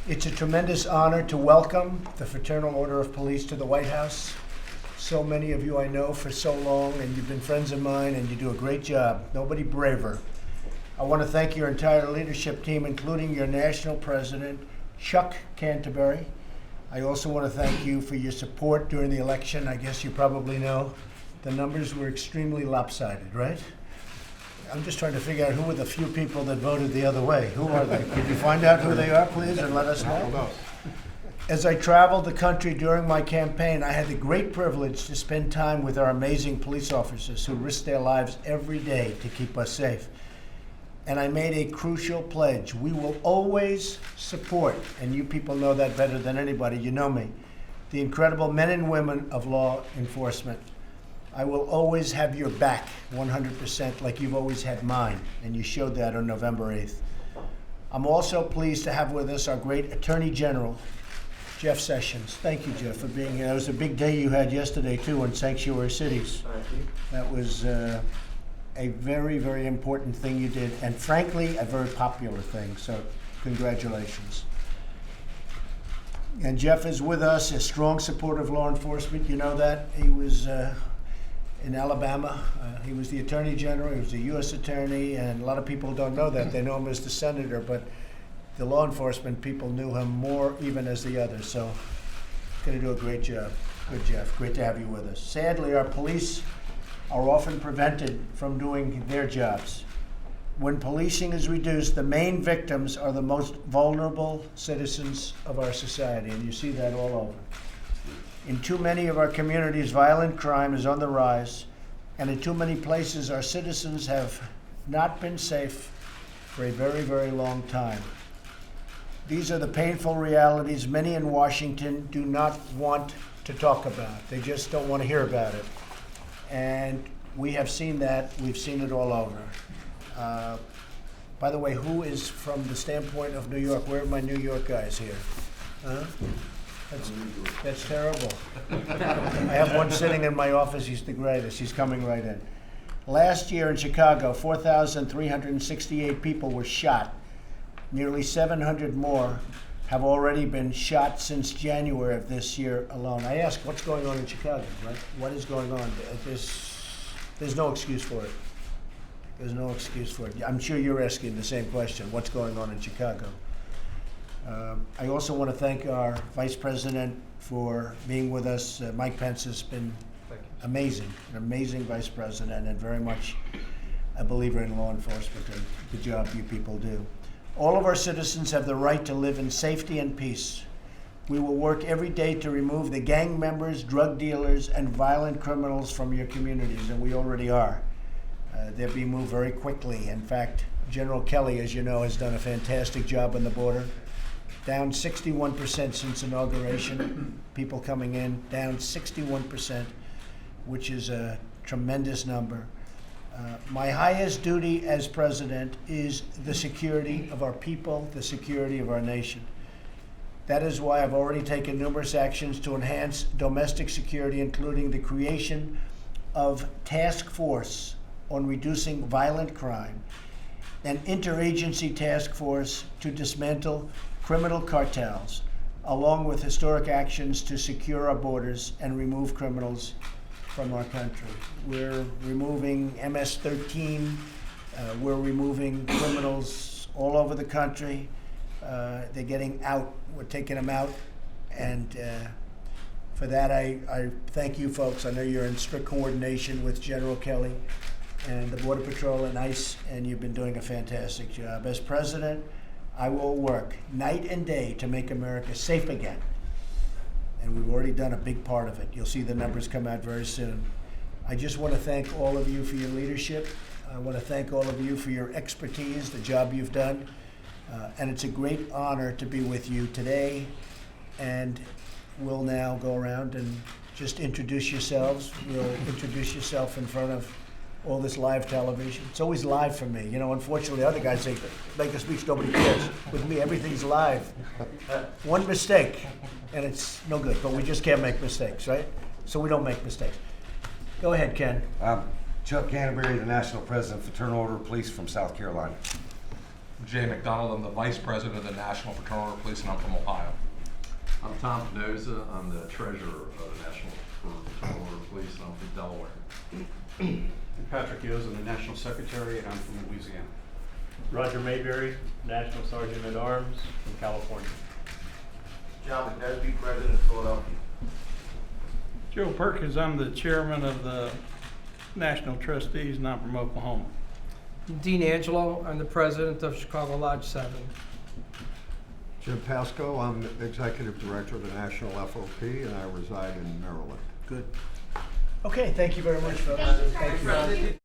It's a tremendous honor to welcome the Fraternal Order of Police to the White House. So many of you I know for so long, and you've been friends of mine, and you do a great job. Nobody braver. I want to thank your entire leadership team, including your national president, Chuck Canterbury. I also want to thank you for your support during the election. I guess you probably know the numbers were extremely lopsided, right? I'm just trying to figure out who were the few people that voted the other way. Who are they? Could you find out who they are, please, and let us know? As I traveled the country during my campaign, I had the great privilege to spend time with our amazing police officers who risk their lives every day to keep us safe. And I made a crucial pledge. We will always support, and you people know that better than anybody, you know me, the incredible men and women of law enforcement. I will always have your back 100% like you've always had mine, and you showed that on November 8th. I'm also pleased to have with us our great Attorney General, Jeff Sessions. Thank you, Jeff, for being here. It was a big day you had yesterday, too, in sanctuary cities. Thank you. That was a very, very important thing you did, and frankly, a very popular thing, so congratulations. And Jeff is with us, a strong supporter of law enforcement. You know that. He was in Alabama. He was the Attorney General, he was the U.S. Attorney, and a lot of people don't know that. They know him as the Senator, but the law enforcement people knew him more even as the others, so he's going to do a great job. Good, Jeff. Great to have you with us. Sadly, our police are often prevented from doing their jobs. When policing is reduced, the main victims are the most vulnerable citizens of our society, and you see that all over. In too many of our communities, violent crime is on the rise, and in too many places, our citizens have not been safe for a very, very long time. These are the painful realities many in Washington do not want to talk about. They just don't want to hear about it. And we have seen that. We've seen it all over. By the way, who is, from the standpoint of New York, where are my New York guys here? Huh? That's terrible. I have one sitting in my office. He's the greatest. He's coming right in. Last year in Chicago, 4,368 people were shot. Nearly 700 more have already been shot since January of this year alone. I ask, what's going on in Chicago, right? What is going on? There's no excuse for it. There's no excuse for it. I'm sure you're asking the same question. What's going on in Chicago? I also want to thank our Vice President for being with us. Mike Pence has been amazing, an amazing Vice President, and very much a believer in law enforcement and the job you people do. All of our citizens have the right to live in safety and peace. We will work every day to remove the gang members, drug dealers, and violent criminals from your communities, and we already are. They're being moved very quickly. In fact, General Kelly, as you know, has done a fantastic job on the border. Down 61% since inauguration, people coming in, down 61%, which is a tremendous number. My highest duty as president is the security of our people, the security of our nation. That is why I've already taken numerous actions to enhance domestic security, including the creation of task force on reducing violent crime, an interagency task force to dismantle criminal cartels, along with historic actions to secure our borders and remove criminals from our country. We're removing MS-13. We're removing criminals all over the country. They're getting out. We're taking them out. And for that, I thank you folks. I know you're in strict coordination with General Kelly and the Border Patrol and ICE, and you've been doing a fantastic job. As president, I will work night and day to make America safe again. And we've already done a big part of it. You'll see the numbers come out very soon. I just want to thank all of you for your leadership. I want to thank all of you for your expertise, the job you've done. And it's a great honor to be with you today. And we'll now go around and just introduce yourselves. You'll introduce yourself in front of all this live television. It's always live for me. You know, unfortunately, other guys say, make a speech, nobody cares. With me, everything's live. One mistake, and it's no good. But we just can't make mistakes, right? So we don't make mistakes. Go ahead, Ken. Chuck Canterbury, the National President of Fraternal Order of Police from South Carolina. Jay McDonald. I'm the Vice President of the National Fraternal Police, and I'm from Ohio. I'm Tom Penoza. I'm the treasurer of the National Fraternal Police, and I'm from Delaware. Patrick Yos, I'm the National Secretary, and I'm from Louisiana. Roger Mayberry, National Sergeant at Arms from California. John McNesby, President, Philadelphia. Joe Perkins, I'm the chairman of the National Trustees, and I'm from Oklahoma. Dean Angelo, I'm the president of Chicago Lodge 7. Jim Pasco, I'm Executive Director of the National FOP, and I reside in Maryland. Good. Okay, thank you very much, folks. Thank you.